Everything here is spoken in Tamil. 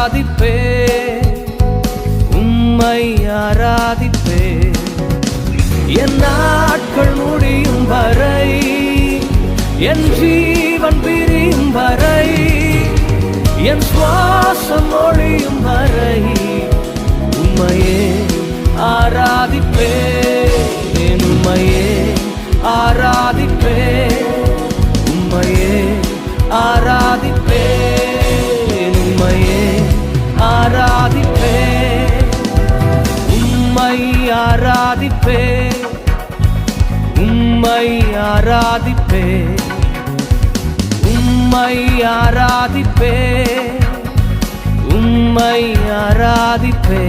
ஆராதிப்பே, உம்மை ஆராதிப்பே. என் நாட்கள் முடியும் வரை, என் ஜீவன் பிரியும் வரை, என் சுவாசம் ஒழியும் வரை உம்மையே ஆராதிப்பே, உம்மையே ஆராதிப்பே, உம்மையே ஆராதிப்பே, உம்மையே ஆராதிப்பே, உம்மை ஆராதிப்பே, உம்மை ஆராதிப்பே, உம்மை ஆராதிப்பே, உம்மை ஆராதிப்பே.